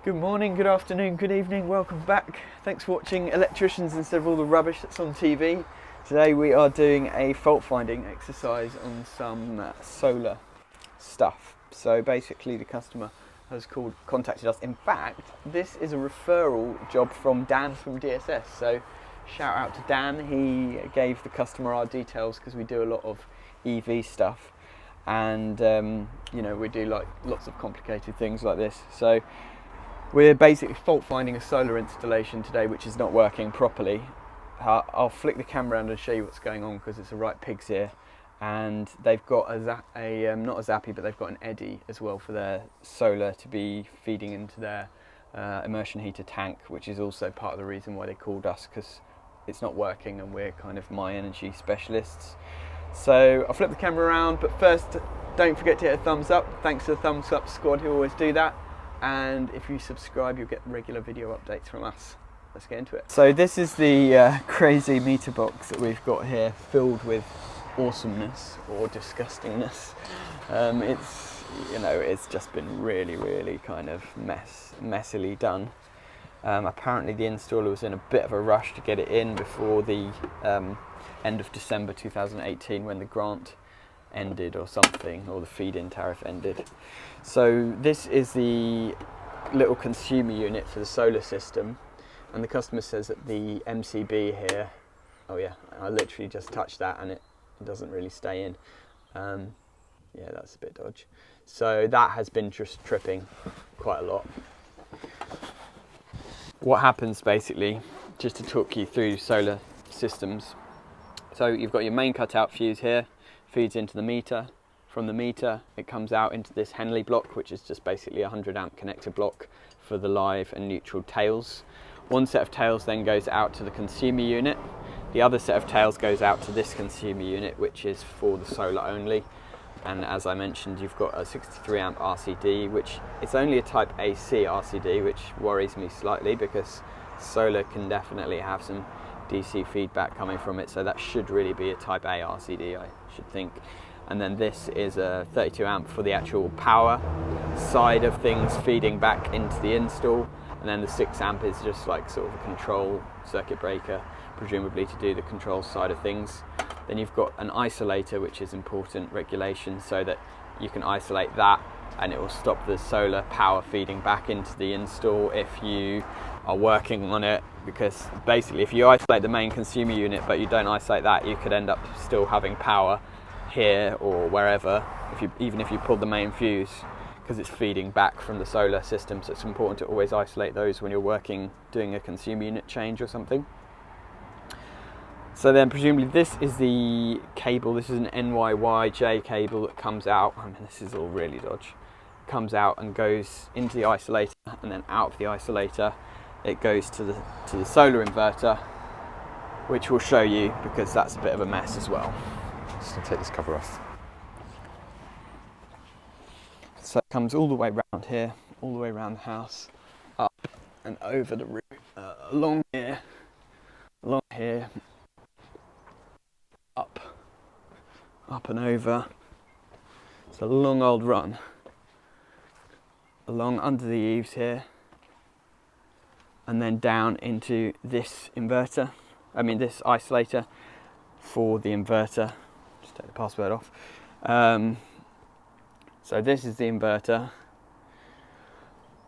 Good morning, good afternoon, good evening, welcome back. Thanks for watching Electricians instead of all the rubbish that's on TV. Today we are doing a fault finding exercise on some solar stuff. So basically the customer has contacted us. In fact, this is a referral job from Dan from DSS. So shout out to Dan, he gave the customer our details because we do a lot of EV stuff. And you know, we do like lots of complicated things like this. So we're basically fault finding a solar installation today which is not working properly. I'll flick the camera around and show you what's going on because it's a right pig's ear. And they've got not a zappy, but they've got an eddy as well for their solar to be feeding into their immersion heater tank, which is also part of the reason why they called us, because it's not working and we're kind of my energy specialists. So I'll flip the camera around, but first don't forget to hit a thumbs up. Thanks to the thumbs up squad who always do that. And if you subscribe, you'll get regular video updates from us. Let's get into it. So this is the crazy meter box that we've got here, filled with awesomeness or disgustingness. It's just been really kind of messily done. Apparently the installer was in a bit of a rush to get it in before the end of December 2018 when the grant ended or something, or the feed-in tariff ended. So this is the little consumer unit for the solar system, and the customer says that the MCB here, oh yeah, I literally just touched that and it doesn't really stay in. Yeah, that's a bit dodgy. So that has been just tripping quite a lot. What happens basically, just to talk you through solar systems, so you've got your main cutout fuse here, feeds into the meter. From the meter it comes out into this Henley block, which is just basically a 100 amp connector block for the live and neutral tails. One set of tails then goes out to the consumer unit. The other set of tails goes out to this consumer unit, which is for the solar only. And as I mentioned, you've got a 63 amp RCD, which is only a type AC RCD, which worries me slightly because solar can definitely have some DC feedback coming from it, so that should really be a type A RCD, I should think. And then this is a 32 amp for the actual power side of things, feeding back into the install. And then the 6 amp is just like sort of a control circuit breaker, presumably to do the control side of things. Then you've got an isolator, which is important regulation, so that you can isolate that and it will stop the solar power feeding back into the install if you are working on it. Because basically if you isolate the main consumer unit but you don't isolate that, you could end up still having power here or wherever, even if you pull the main fuse, because it's feeding back from the solar system. So it's important to always isolate those when you're working, doing a consumer unit change or something. So then presumably this is the cable, this is an NYYJ cable that comes out, I mean this is all really dodgy, comes out and goes into the isolator, and then out of the isolator it goes to the solar inverter, which we'll show you because that's a bit of a mess as well. Just going to take this cover off. So it comes all the way around here, all the way around the house, up and over the roof, along here, up and over. It's a long old run, along under the eaves here, and then down into this inverter, this isolator for the inverter. Just take the password off. So this is the inverter,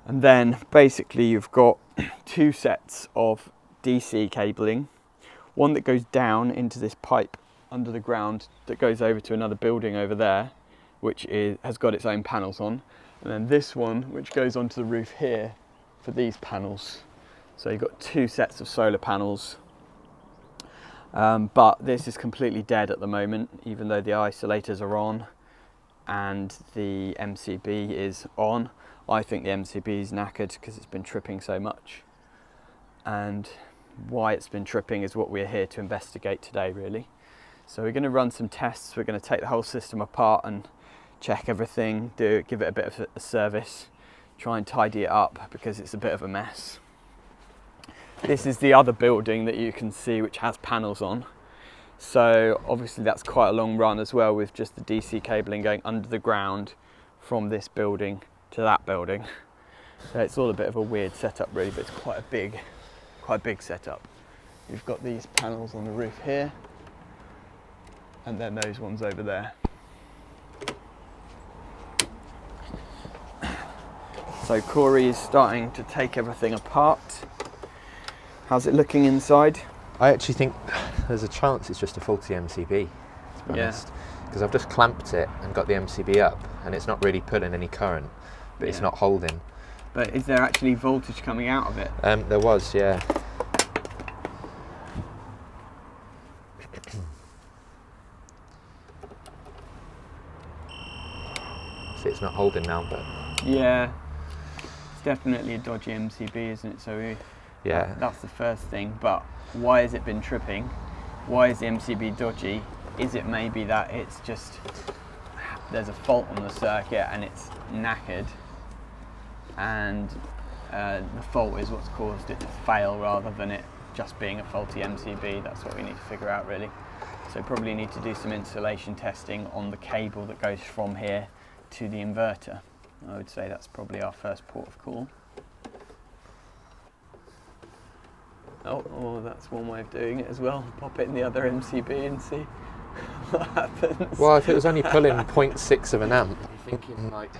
and then basically you've got two sets of DC cabling, one that goes down into this pipe under the ground that goes over to another building over there, which has got its own panels on, and then this one which goes onto the roof here for these panels. So you've got two sets of solar panels, but this is completely dead at the moment, even though the isolators are on and the MCB is on. I think the MCB is knackered because it's been tripping so much, and why it's been tripping is what we're here to investigate today really. So we're going to run some tests. We're going to take the whole system apart and check everything, give it a bit of a service, try and tidy it up because it's a bit of a mess. This is the other building that you can see which has panels on. So obviously that's quite a long run as well, with just the DC cabling going under the ground from this building to that building. So it's all a bit of a weird setup really, but it's quite a big setup. You've got these panels on the roof here, and then those ones over there. So Corey is starting to take everything apart. How's it looking inside? I actually think there's a chance it's just a faulty MCB, to be honest. Because I've just clamped it and got the MCB up, and it's not really pulling any current, but it's not holding. But is there actually voltage coming out of it? There was, yeah. See, it's not holding now, but... Yeah, it's definitely a dodgy MCB, isn't it? So yeah, that's the first thing. But why has it been tripping? Why is the MCB dodgy? Is it maybe that it's just there's a fault on the circuit and it's knackered, and the fault is what's caused it to fail rather than it just being a faulty MCB? That's what we need to figure out really. So probably need to do some insulation testing on the cable that goes from here to the inverter. I would say that's probably our first port of call. Oh, that's one way of doing it as well. Pop it in the other MCB and see what happens. Well, if it was only pulling 0.6 of an amp, I'm thinking like...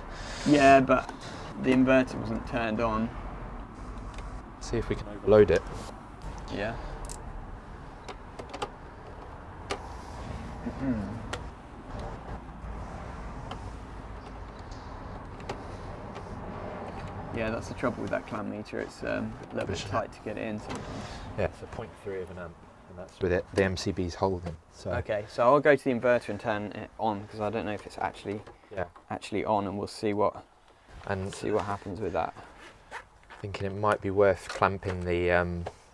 Yeah, but the inverter wasn't turned on. See if we can overload it. Yeah. Yeah, that's the trouble with that clamp meter. It's a little bit tight to get it in sometimes. Yeah, it's a 0.3 of an amp, and that's with it. The MCB's holding. So. Okay, so I'll go to the inverter and turn it on because I don't know if it's actually on, and we'll see what happens with that. Thinking it might be worth clamping the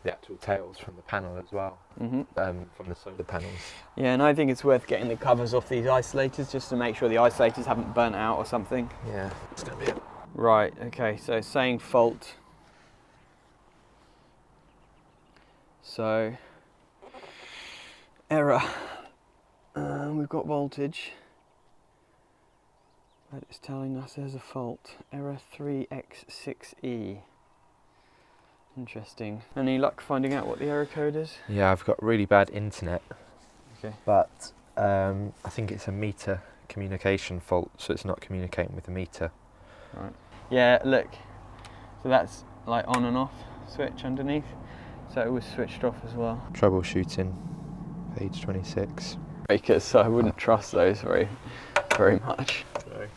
actual tails from the panel as well, from the solar panels. Yeah, and I think it's worth getting the covers off these isolators just to make sure the isolators haven't burnt out or something. Yeah, it's going to be Right, okay, so saying fault. So, error. We've got voltage, but it's telling us there's a fault. Error 3x6e. Interesting. Any luck finding out what the error code is? Yeah, I've got really bad internet. Okay. But I think it's a meter communication fault, so it's not communicating with the meter. Right. Yeah, look. So that's like on and off switch underneath. So it was switched off as well. Troubleshooting, page 26. Breakers, so I wouldn't trust those very much. No.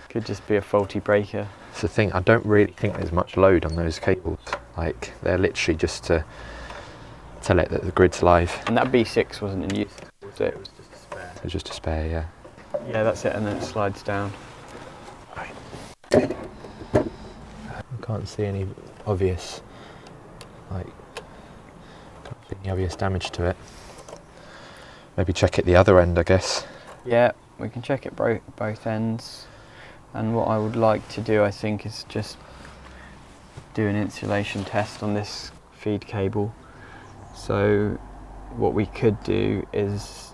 Could just be a faulty breaker. It's the thing, I don't really think there's much load on those cables. Like, they're literally just to tell it that the grid's live. And that B6 wasn't in use, was it? It was just a spare. It was just a spare, yeah. Yeah, that's it, and then it slides down. Right. I can't see any obvious, damage to it. Maybe check it the other end, I guess. Yeah, we can check it both ends. And what I would like to do, I think, is just do an insulation test on this feed cable. So what we could do is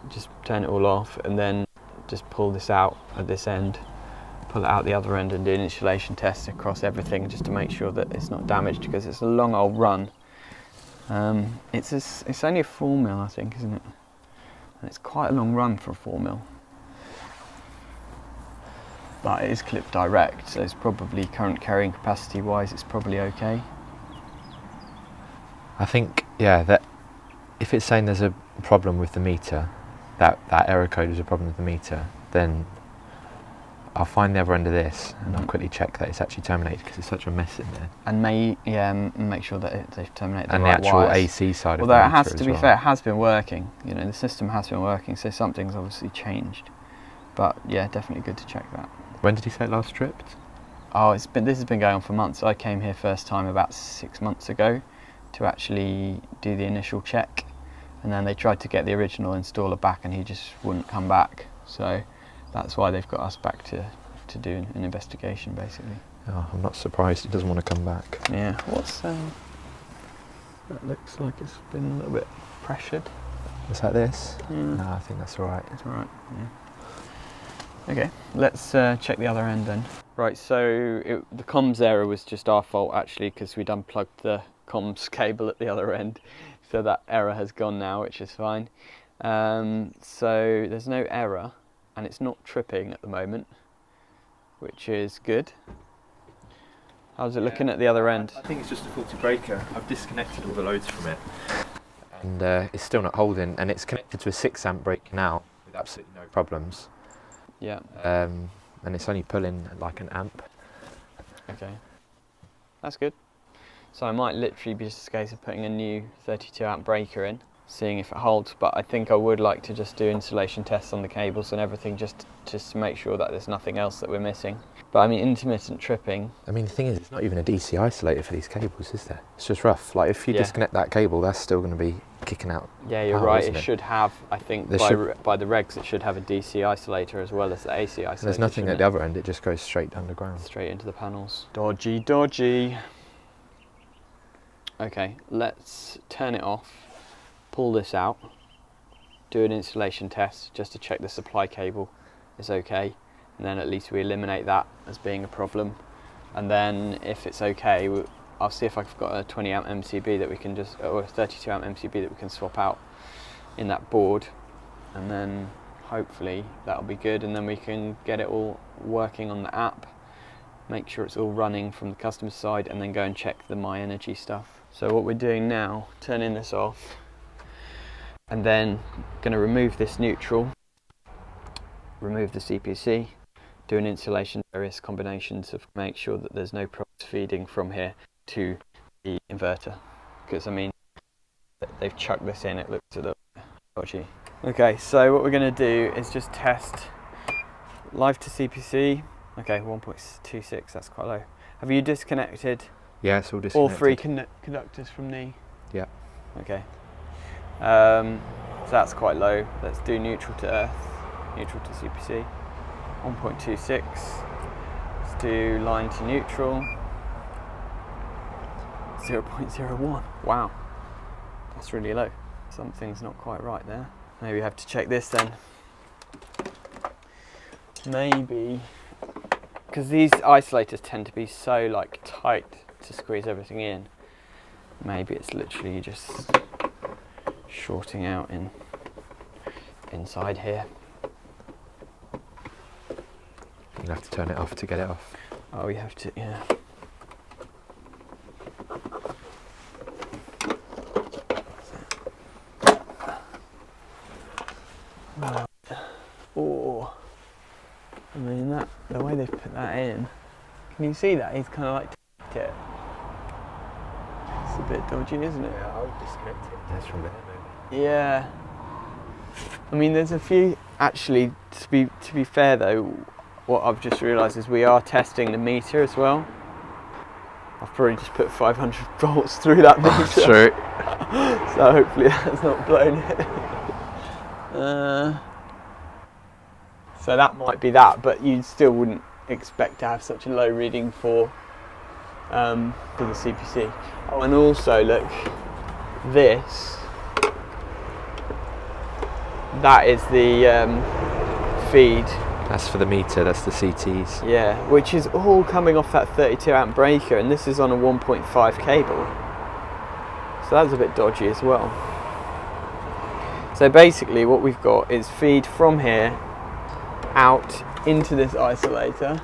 just turn it all off and then just pull this out at this end, pull it out the other end and do an insulation test across everything just to make sure that it's not damaged, because it's a long old run. It's only a 4 mil, I think, isn't it? And it's quite a long run for a 4 mil. But it is clip direct, so it's probably current carrying capacity wise, it's probably okay. I think, yeah, that if it's saying there's a problem with the meter, that error code is a problem with the meter, then I'll find the other end of this and I'll quickly check that it's actually terminated, because it's such a mess in there. And make sure that they've terminated the right wires. And the actual AC side of the meter. Although it has to be fair, it has been working. You know, the system has been working, so something's obviously changed. But yeah, definitely good to check that. When did you say it last tripped? Oh, this has been going on for months. I came here first time about 6 months ago to actually do the initial check, and then they tried to get the original installer back and he just wouldn't come back. So that's why they've got us back to do an investigation, basically. Oh, I'm not surprised it doesn't want to come back. Yeah, that looks like it's been a little bit pressured. Is that this? Yeah. No, I think that's all right. It's all right, yeah. Okay, let's check the other end then. Right, so the comms error was just our fault actually, because we'd unplugged the comms cable at the other end. So that error has gone now, which is fine. So there's no error, and it's not tripping at the moment, which is good. How's it looking at the other end? I think it's just a faulty breaker. I've disconnected all the loads from it, and it's still not holding, and it's connected to a 6 amp breaker now with absolutely no problems. Yeah. And it's only pulling like an amp. Okay, that's good. So I might literally be just a case of putting a new 32 amp breaker in, seeing if it holds, but I think I would like to just do installation tests on the cables and everything just to make sure that there's nothing else that we're missing. But I mean, intermittent tripping. I mean, the thing is, it's not even a DC isolator for these cables, is there? It's just rough. Like, if you disconnect that cable, that's still going to be kicking out. Yeah, you're power, right. isn't It should have, I think, by the regs, it should have a DC isolator as well as the AC isolator. There's nothing at the other end. It just goes straight underground. Straight into the panels. Dodgy, dodgy. Okay, let's turn it off, pull this out, do an installation test just to check the supply cable is okay, and then at least we eliminate that as being a problem. And then if it's okay, I'll see if I've got a 20 amp MCB that we can just, or a 32 amp MCB that we can swap out in that board, and then hopefully that'll be good, and then we can get it all working on the app, make sure it's all running from the customer side, and then go and check the My Energy stuff. So what we're doing now, turning this off, and then going to remove this neutral, remove the CPC, do an installation, various combinations of make sure that there's no problems feeding from here to the inverter, because I mean they've chucked this in, it looks a little dodgy. Okay, so what we're going to do is just test live to CPC. Okay, 1.26, that's quite low. Have you disconnected? Yeah, it's all disconnected. All three conductors from the... Yeah. Okay. So that's quite low. Let's do neutral to earth, neutral to CPC. 1.26. Let's do line to neutral. 0.01. Wow. That's really low. Something's not quite right there. Maybe we have to check this then. Maybe, because these isolators tend to be so like tight to squeeze everything in, maybe it's literally just shorting out inside here. You'll have to turn it off to get it off. Oh, you have to, yeah. Oh, I mean the way they've put that in, can you see that? He's kind of like tapped it. It's a bit dodgy, isn't it? Yeah, I'll disconnect it. That's from there, maybe. Yeah. I mean, there's a few actually. To be fair though, what I've just realised is we are testing the meter as well. I've probably just put 500 volts through that meter. That's true. So hopefully that's not blown it. So that might be that, but you still wouldn't expect to have such a low reading for the CPC. Oh, and also look, this, that is the feed. That's for the meter, that's the CTs. Yeah, which is all coming off that 32 amp breaker, and this is on a 1.5 cable. So that's a bit dodgy as well. So basically what we've got is feed from here out into this isolator,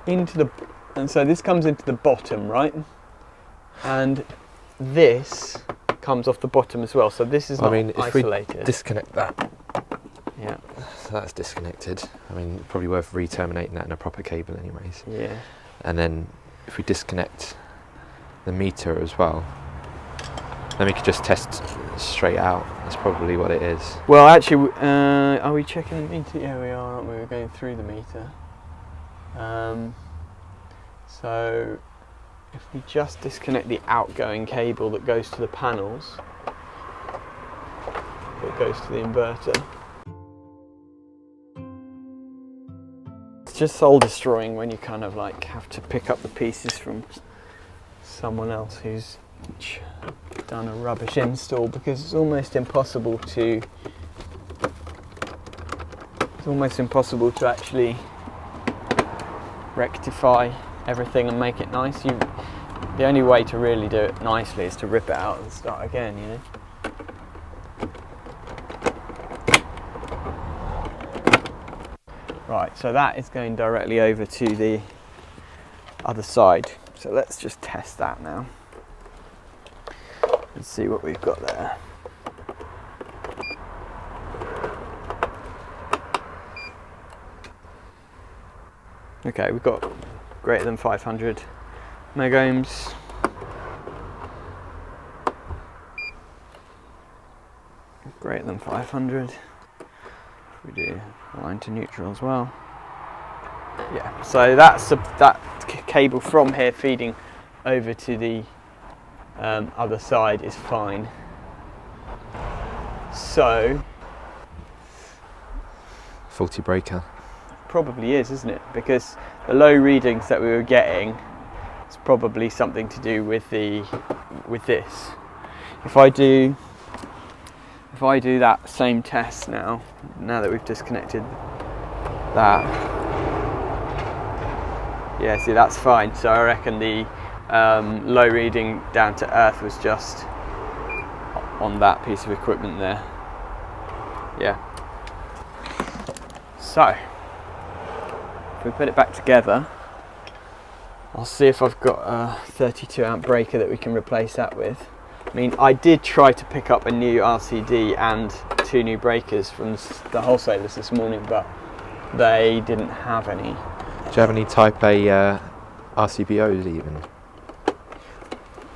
and so this comes into the bottom, right? And this comes off the bottom as well. So this is not isolated. If we disconnect that. Yeah. So that's disconnected. I mean, probably worth re-terminating that in a proper cable anyways. Yeah. And then if we disconnect the meter as well, then we could just test straight out. That's probably what it is. Well, actually, are we checking the meter? Yeah, we are, aren't we? We're going through the meter. So if we just disconnect the outgoing cable that goes to the panels, that goes to the inverter. It's just soul destroying when you kind of like have to pick up the pieces from someone else who's done a rubbish install, because it's almost impossible to almost impossible to actually rectify everything and make it nice. The only way to really do it nicely is to rip it out and start again, you know. Right, so that is going directly over to the other side. So let's just test that now and see what we've got there. Okay, we've got greater than 500 megohms. Greater than 500. We do line to neutral as well. Yeah, so that's that cable from here feeding over to the other side is fine. So faulty breaker. Probably is, isn't it? Because the low readings that we were getting is probably something to do with this. If I do that same test now that we've disconnected that, yeah, see, that's fine. So I reckon the low reading down to earth was just on that piece of equipment there. Yeah. So if we put it back together, I'll see if I've got a 32 amp breaker that we can replace that with. I mean, I did try to pick up a new RCD and 2 new breakers from the wholesalers this morning, but they didn't have any. Do you have any Type A RCBOs even?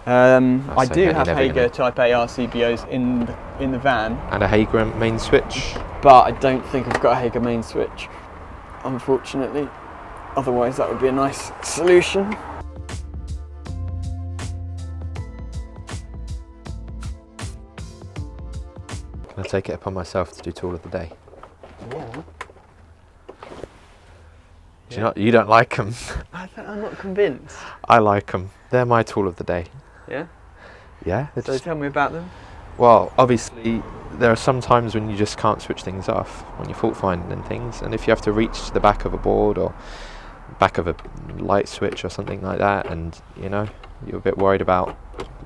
I do have Hager Type A RCBOs in the van. And a Hager main switch? But I don't think I've got a Hager main switch, unfortunately. Otherwise that would be a nice solution. Can I take it upon myself to do tool of the day? Yeah. You don't like them? I'm not convinced. I like them. They're my tool of the day. Yeah? Yeah. So tell me about them. Well, obviously, there are some times when you just can't switch things off, when you're fault finding and things, and if you have to reach to the back of a board or back of a light switch or something like that, and you know, you're a bit worried about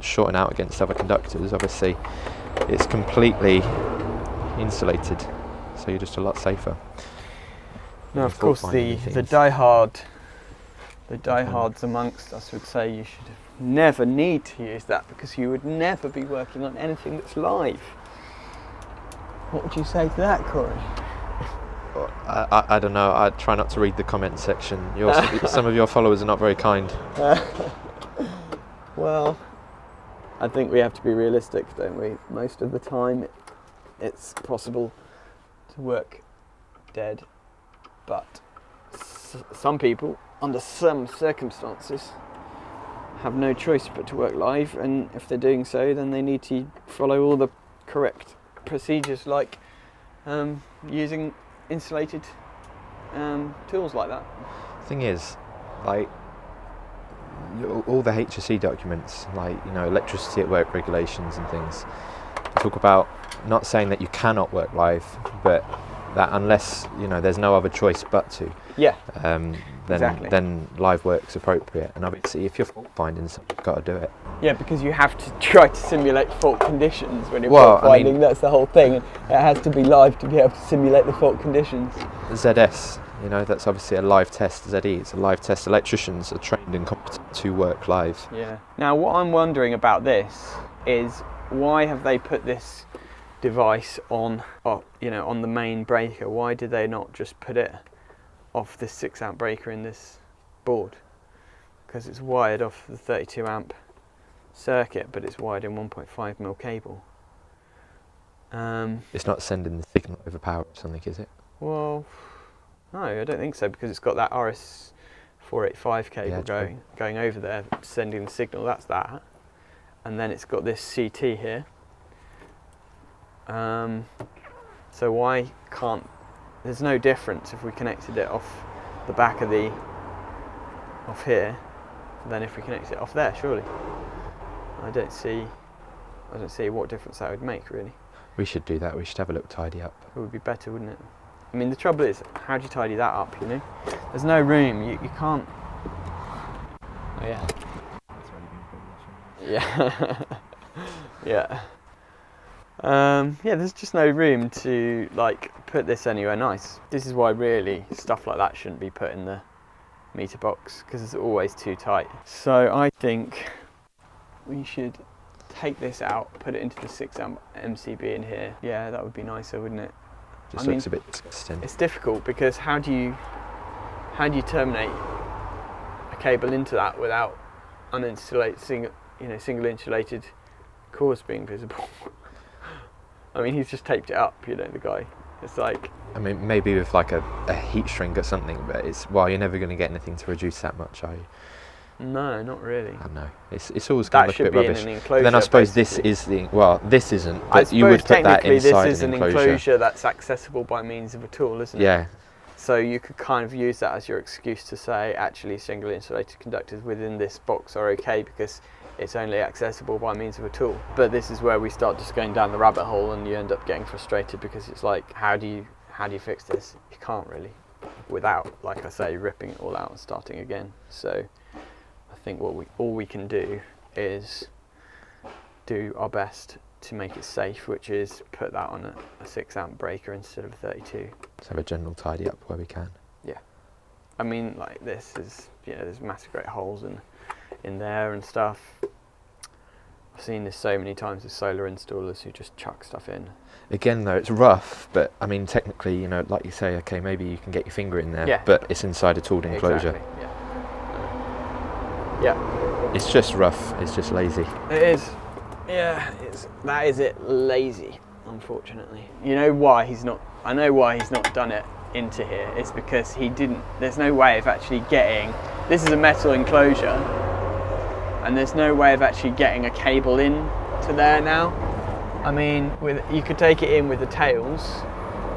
shorting out against other conductors, obviously, it's completely insulated, so you're just a lot safer. Now, of course, the diehards amongst us would say you should never need to use that because you would never be working on anything that's live. What would you say to that, Corey? I don't know. I try not to read the comment section. Some of your followers are not very kind. Well, I think we have to be realistic, don't we? Most of the time, it's possible to work dead, but some people, under some circumstances, have no choice but to work live, and if they're doing so, then they need to follow all the correct procedures, like using insulated tools like that. Thing is, like all the HSE documents, like, you know, electricity at work regulations and things, talk about not saying that you cannot work live, but that unless, you know, there's no other choice but to. Yeah. Exactly. Then live work's appropriate, and obviously if you're fault finding, you've got to do it. Yeah, because you have to try to simulate fault conditions when you're fault finding. I mean, that's the whole thing. It has to be live to be able to simulate the fault conditions. ZS, you know, that's obviously a live test. ZE, it's a live test. Electricians are trained and competent to work live. Yeah. Now, what I'm wondering about this is, why have they put this device on, on the main breaker? Why did they not just put it off this 6 amp breaker in this board? Because it's wired off the 32 amp circuit, but it's wired in 1.5mm cable. It's not sending the signal over power or something, is it? Well, no, I don't think so, because it's got that RS485 cable going over there, sending the signal. That's that. And then it's got this CT here. So why can't, there's no difference if we connected it off the back of off here than if we connected it off there, surely. I don't see what difference that would make, really. We should do that. We should have a little tidy up. It would be better, wouldn't it? I mean, the trouble is, how do you tidy that up, you know? There's no room, you can't... Oh yeah. Yeah. Yeah. Yeah, there's just no room to like put this anywhere nice. This is why really stuff like that shouldn't be put in the meter box, because it's always too tight. So I think we should take this out, put it into the 6 amp MCB in here. Yeah, that would be nicer, wouldn't it? Just looks a bit disgusting. It's difficult because how do you terminate a cable into that without single insulated cores being visible? I mean, he's just taped it up, you know, the guy. It's like... I mean, maybe with like a heat shrink or something, but you're never going to get anything to reduce that much, are you? No, not really. I know. It's always going to look a bit rubbish. That should be in an enclosure. Then I suppose basically. this is the... Well, this isn't, but you would put that inside an enclosure. This is an enclosure that's accessible by means of a tool, isn't it? Yeah. So you could kind of use that as your excuse to say, actually, single insulated conductors within this box are okay because it's only accessible by means of a tool. But this is where we start just going down the rabbit hole, and you end up getting frustrated because it's like, how do you fix this? You can't really, without, like I say, ripping it all out and starting again. So I think all we can do is do our best to make it safe, which is put that on a 6 amp breaker instead of a 32. Let's have a general tidy up where we can. Yeah. I mean, like this is, there's massive great holes in there and stuff. I've seen this so many times with solar installers who just chuck stuff in. Again though, it's rough, but I mean technically, you know, like you say, okay, maybe you can get your finger in there, but it's inside a tooled enclosure. Exactly, yeah. It's just rough, it's just lazy. It is. Yeah, that is it, lazy, unfortunately. You know why I know why he's not done it into here. It's because there's no way of actually getting, this is a metal enclosure, and there's no way of actually getting a cable in to there now. I mean, you could take it in with the tails,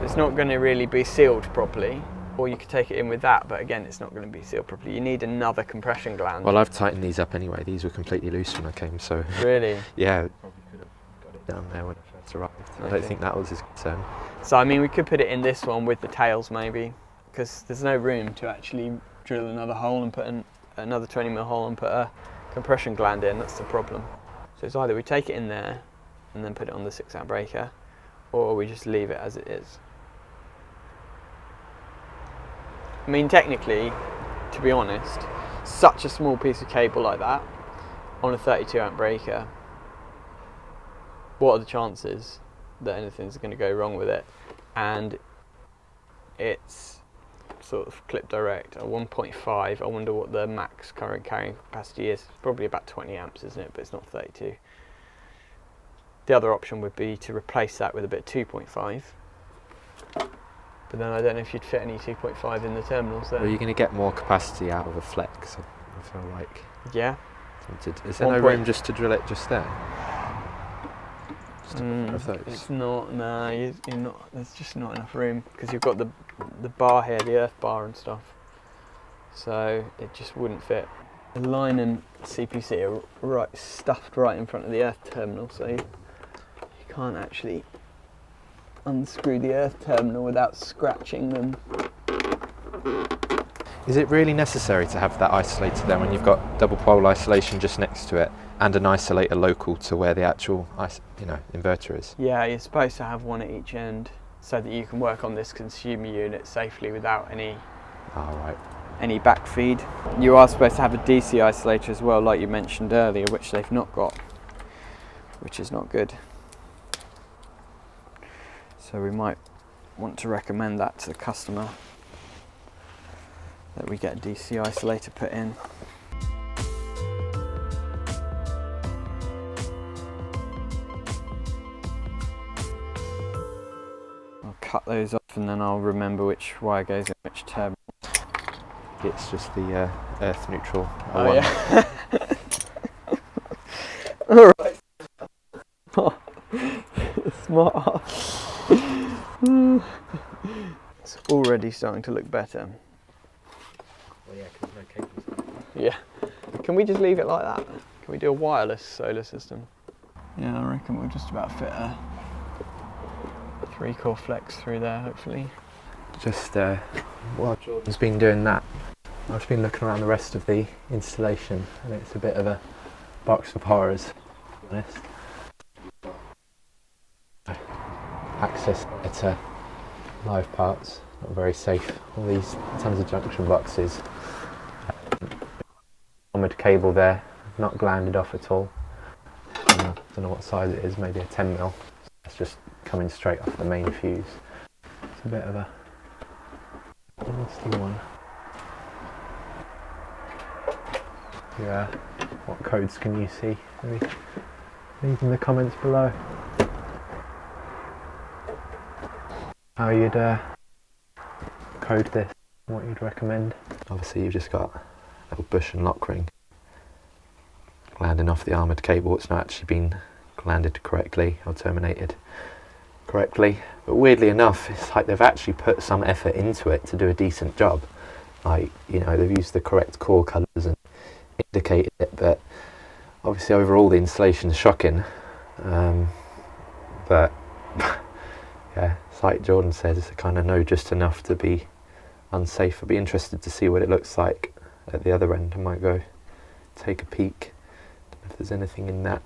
it's not going to really be sealed properly, or you could take it in with that, but again, it's not going to be sealed properly. You need another compression gland. Well, I've tightened these up anyway. These were completely loose when I came, so... Really? Yeah. Probably could have got it down there when I first arrived. I don't think that was his concern. So, I mean, we could put it in this one with the tails, maybe, because there's no room to actually drill another hole and put another 20mm hole and put a compression gland in. That's the problem. So it's either we take it in there and then put it on the 6 amp breaker, or we just leave it as it is. I mean, technically, to be honest, such a small piece of cable like that on a 32 amp breaker, what are the chances that anything's going to go wrong with it? And it's sort of clip direct at 1.5. I wonder what the max current carrying capacity is. It's probably about 20 amps, isn't it? But it's not 32. The other option would be to replace that with a bit of 2.5. But then I don't know if you'd fit any 2.5 in the terminals there. Well, you're going to get more capacity out of a flex, I feel like. Yeah. Is there no room just to drill it just there? Just of those? It's not, no, you're not, there's just not enough room, because you've got the bar here, the earth bar and stuff. So it just wouldn't fit. The line and CPC are stuffed right in front of the earth terminal, so you can't actually unscrew the earth terminal without scratching them. Is it really necessary to have that isolator then when you've got double pole isolation just next to it and an isolator local to where the actual inverter is? Yeah, you're supposed to have one at each end so that you can work on this consumer unit safely without any backfeed. You are supposed to have a DC isolator as well, like you mentioned earlier, which they've not got, which is not good. So we might want to recommend that to the customer, that we get a DC isolator put in. I'll cut those off and then I'll remember which wire goes in which terminal. It's just the earth neutral. Oh yeah. Alright. Smart. It's already starting to look better. Well, yeah, because no cables. Yeah. Can we just leave it like that? Can we do a wireless solar system? Yeah, I reckon we'll just about fit a 3-core flex through there, hopefully. just while Jordan's been doing that, I've just been looking around the rest of the installation, and it's a bit of a box of horrors, to be honest. Access to live parts, not very safe. All these tons of junction boxes. Armoured cable there, not glanded off at all. I don't know what size it is, maybe a 10mm. It's just coming straight off the main fuse. It's a bit of a nasty one. Yeah, what codes can you see? Maybe leave in the comments below how you'd code this, what you'd recommend. Obviously you've just got a little bush and lock ring glanding off the armoured cable. It's not actually been glanded correctly or terminated correctly, but weirdly enough it's like they've actually put some effort into it to do a decent job. Like, you know, they've used the correct core colours and indicated it, but obviously overall the installation is shocking. But yeah, it's like Jordan said, it's a kind of know just enough to be unsafe. I'd be interested to see what it looks like at the other end. I might go take a peek. Don't know if there's anything in that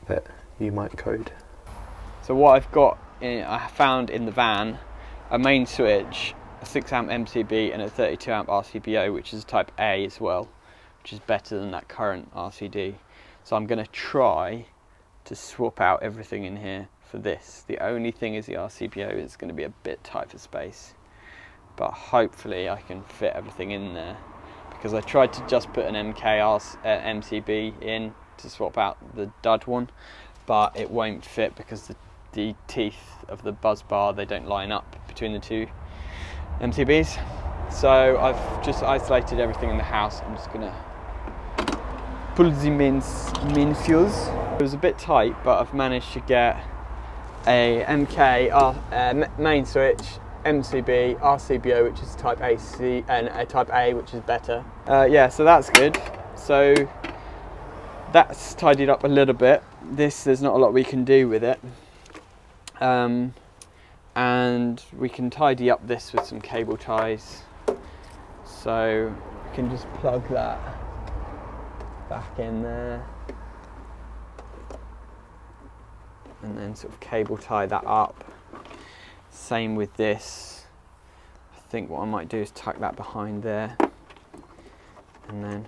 you might code. So what I've got, I found in the van a main switch, a 6A MCB and a 32A RCBO, which is type A as well, which is better than that current RCD. So I'm going to try to swap out everything in here for this. The only thing is the RCBO is going to be a bit tight for space, but hopefully I can fit everything in there, because I tried to just put an MCB in to swap out the dud one, but it won't fit because the teeth of the buzz bar, they don't line up between the two MCBs. So I've just isolated everything in the house. I'm just gonna pull the main fuse. It was a bit tight, but I've managed to get a main switch, MCB, RCBO, which is type AC, and a type A, which is better. Yeah, so that's good. So that's tidied up a little bit. There's not a lot we can do with it. And we can tidy up this with some cable ties. So we can just plug that back in there and then sort of cable tie that up. Same with this. I think what I might do is tuck that behind there, and then,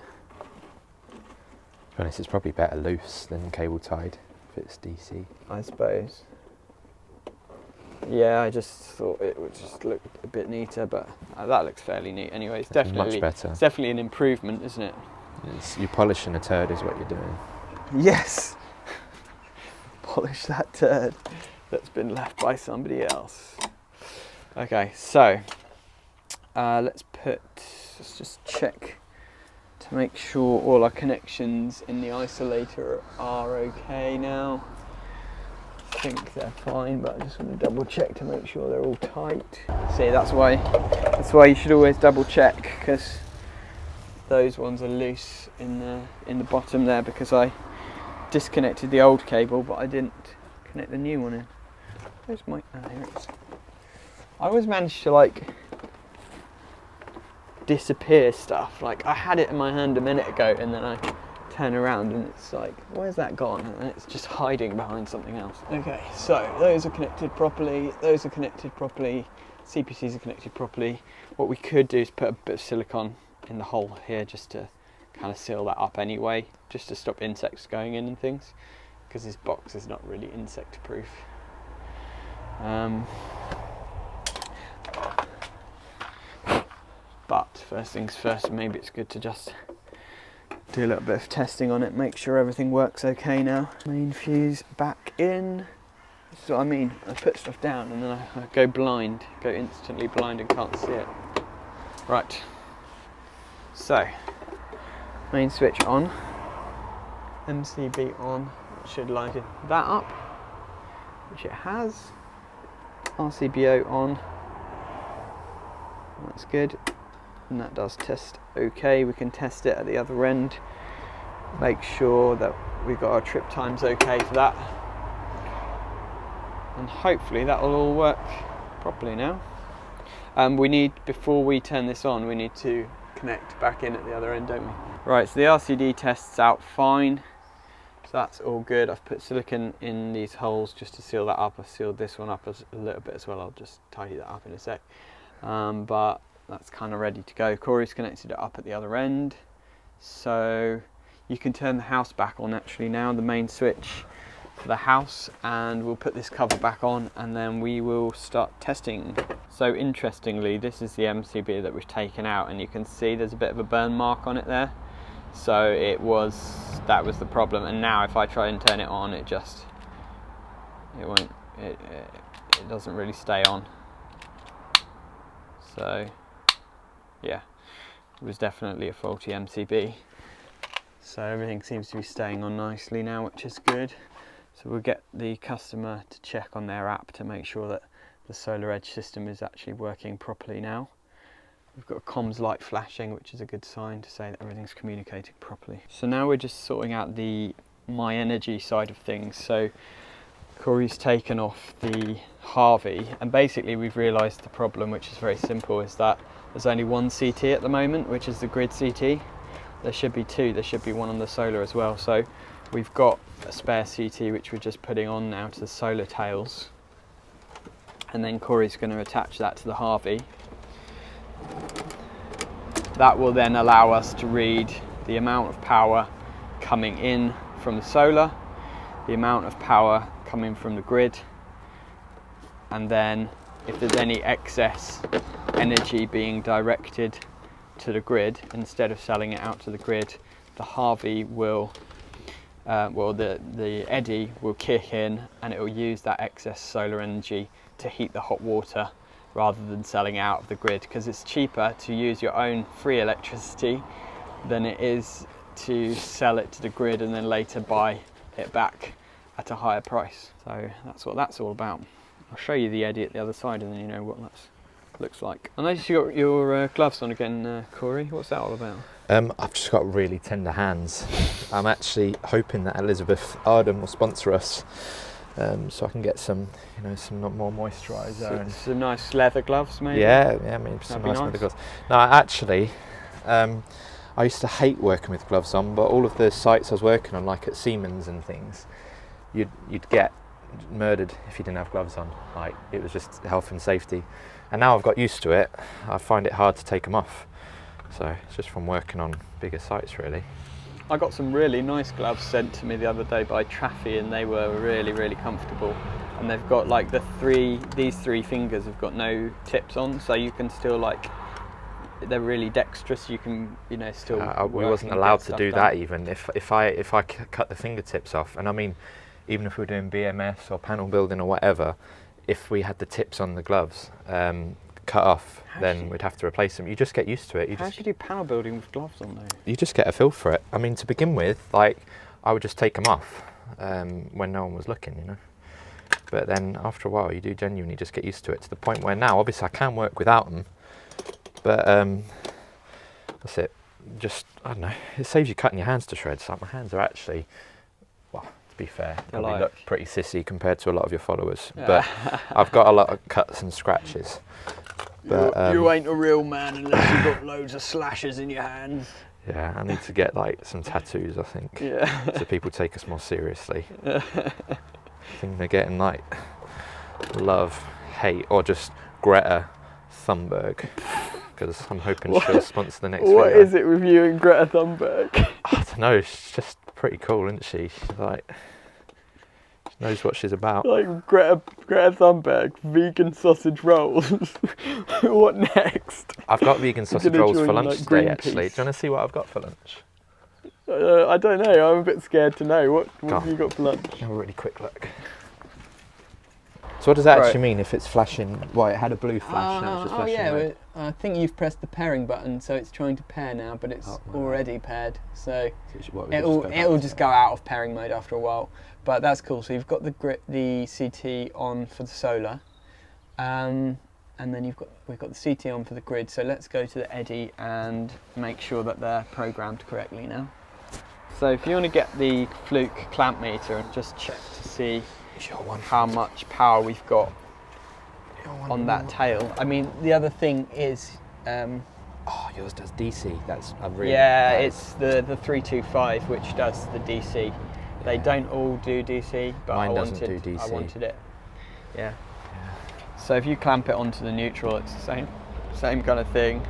to be honest, it's probably better loose than cable tied if it's DC, I suppose. Yeah, I just thought it would just look a bit neater, but that looks fairly neat anyway. It's definitely much better. It's definitely an improvement, isn't it? You're polishing a turd is what you're doing. Yes. Polish that turd that's been left by somebody else. Okay, so let's just check to make sure all our connections in the isolator are okay now. I think they're fine, but I just want to double check to make sure they're all tight. See, that's why you should always double check, because those ones are loose in the bottom there, because I disconnected the old cable but I didn't connect the new one in. Where's my, here it is. I always manage to like disappear stuff. Like I had it in my hand a minute ago and then I turn around and it's like, where's that gone? And it's just hiding behind something else. Okay, so those are connected properly, those are connected properly, CPCs are connected properly. What we could do is put a bit of silicone in the hole here just to kind of seal that up anyway, just to stop insects going in and things, because this box is not really insect proof. But first things first, maybe it's good to just do a little bit of testing on it, make sure everything works okay now. Main fuse back in. This is what I mean, I put stuff down and then I go blind, go instantly blind and can't see it. Right, so main switch on, MCB on, it should light that up, which it has. RCBO on, that's good, and that does test okay. We can test it at the other end, make sure that we've got our trip times okay for that, and hopefully that will all work properly now. We need, before we turn this on, we need to connect back in at the other end, don't we? Right, so the RCD tests out fine. So that's all good. I've put silicone in these holes just to seal that up. I've sealed this one up a little bit as well. I'll just tidy that up in a sec. But that's kind of ready to go. Corey's connected it up at the other end. So you can turn the house back on actually now, the main switch for the house, and we'll put this cover back on and then we will start testing. So interestingly, this is the MCB that we've taken out, and you can see there's a bit of a burn mark on it there. So that was the problem, and now if I try and turn it on, it doesn't really stay on. So yeah, it was definitely a faulty MCB. So everything seems to be staying on nicely now, which is good. So we'll get the customer to check on their app to make sure that the Solar Edge system is actually working properly now. We've got a comms light flashing, which is a good sign to say that everything's communicating properly. So now we're just sorting out the My Energy side of things. So Corey's taken off the Harvey, and basically we've realised the problem, which is very simple, is that there's only one CT at the moment, which is the grid CT. There should be two, there should be one on the solar as well. So we've got a spare CT which we're just putting on now to the solar tails, and then Corey's going to attach that to the Harvey. That will then allow us to read the amount of power coming in from the solar, the amount of power coming from the grid, and then if there's any excess energy being directed to the grid, instead of selling it out to the grid, the Harvey will, the eddy will kick in and it will use that excess solar energy to heat the hot water rather than selling out of the grid, because it's cheaper to use your own free electricity than it is to sell it to the grid and then later buy it back at a higher price. So that's what that's all about. I'll show you the eddy at the other side and then you know what that looks like. I noticed you got your gloves on again, Corey. What's that all about? I've just got really tender hands. I'm actually hoping that Elizabeth Arden will sponsor us, so I can get some, some more moisturiser. Some nice leather gloves, maybe. Yeah, maybe some nice leather gloves. No, actually, I used to hate working with gloves on, but all of the sites I was working on, like at Siemens and things, you'd get murdered if you didn't have gloves on. Like, it was just health and safety. And now I've got used to it, I find it hard to take them off. So it's just from working on bigger sites, really. I got some really nice gloves sent to me the other day by Traffy, and they were really, really comfortable. And they've got like these three fingers have got no tips on, so you can still they're really dexterous. You can, still. We wasn't allowed to do that even. If I cut the fingertips off, and I mean, even if we were doing BMS or panel building or whatever, if we had the tips on the gloves cut off, then we'd have to replace them. You just get used to it. How do you do panel building with gloves on though? You just get a feel for it. I mean, to begin with, I would just take them off when no one was looking, But then after a while, you do genuinely just get used to it, to the point where now, obviously, I can work without them. But that's it. Just, I don't know, it saves you cutting your hands to shreds. Like, my hands are actually, well, to be fair, probably look pretty sissy compared to a lot of your followers. Yeah. But I've got a lot of cuts and scratches. But, you ain't a real man unless you've got loads of slashes in your hands. Yeah, I need to get some tattoos, I think, so people take us more seriously. I think they're getting love, hate, or just Greta Thunberg, because I'm hoping she'll sponsor the next video. What is it with you and Greta Thunberg? I don't know, she's just pretty cool, isn't she? She knows what she's about. Greta Thunberg, vegan sausage rolls. What next? I've got vegan sausage rolls for lunch today, actually. Do you want to see what I've got for lunch? I don't know, I'm a bit scared to know. What have you got for lunch? Have a really quick look. So what does that actually mean if it's flashing? Well, it had a blue flash, now it's just flashing red. I think you've pressed the pairing button, so it's trying to pair now, but it's already paired. So it'll just go out of pairing mode after a while. But that's cool. So you've got the CT on for the solar, and then we've got the CT on for the grid. So let's go to the eddy and make sure that they're programmed correctly now. So if you want to get the Fluke clamp meter and just check to see how much power we've got on that tail. I mean, the other thing is, oh, yours does DC. That's a really it's the 325 which does the DC. They don't all do DC, but Mine I doesn't do DC. wanted it. Yeah. So if you clamp it onto the neutral, it's the same kind of thing.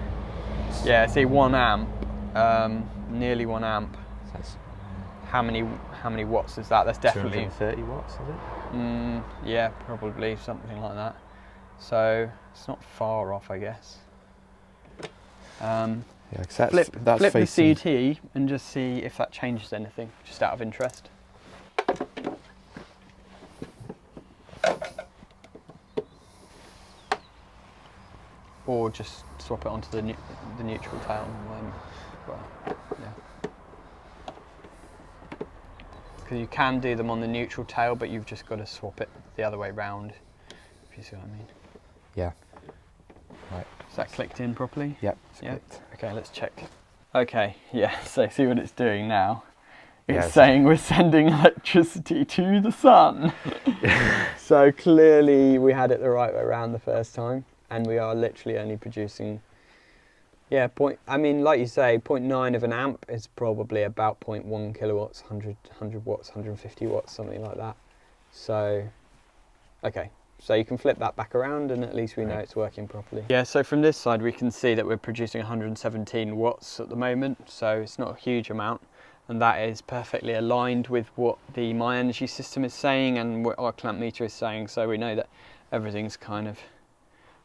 Yeah, see 1 amp, nearly 1 amp. That's How many watts is that? That's definitely 230 watts, is it? Yeah, probably something like that. So it's not far off, I guess. Yeah, 'cause that's Flip the facing... CT and just see if that changes anything, just out of interest. Or just swap it onto the neutral tail. Well, yeah. Because you can do them on the neutral tail, but you've just got to swap it the other way round, if you see what I mean. Yeah. Right. Is that clicked in properly? Yep. Yeah. Clicked. Okay, let's check. Okay, yeah, so see what it's doing now. It's Yeah, saying we're sending electricity to the sun. So clearly we had it the right way around the first time, and we are literally only producing, yeah, I mean, like you say, 0.9 of an amp is probably about 0.1 kilowatts, 100 watts, 150 watts, something like that. So, okay. So you can flip that back around and at least we know it's working properly. Yeah, so from this side we can see that we're producing 117 watts at the moment, so it's not a huge amount, and that is perfectly aligned with what the My Energy system is saying and what our clamp meter is saying, so we know that everything's kind of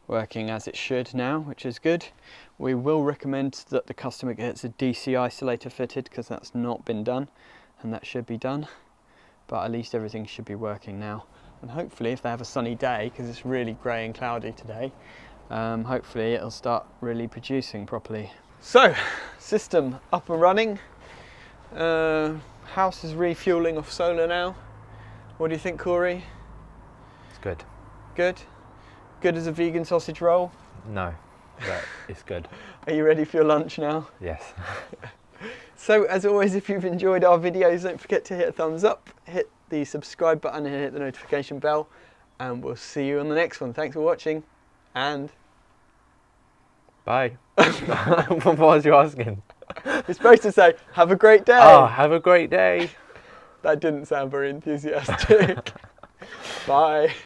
working as it should now, which is good. We will recommend that the customer gets a DC isolator fitted because that's not been done, and that should be done, but at least everything should be working now. And hopefully if they have a sunny day, because it's really grey and cloudy today, hopefully it'll start really producing properly. So, system up and running. House is refuelling off solar now. What do you think, Corey? It's good. Good? Good as a vegan sausage roll? No, but it's good. Are you ready for your lunch now? Yes. So, as always, if you've enjoyed our videos, don't forget to hit a thumbs up, hit the subscribe button and hit the notification bell, and we'll see you on the next one. Thanks for watching, and Bye. What was you asking? you're supposed to say, have a great day. Oh, have a great day. That didn't sound very enthusiastic. Bye.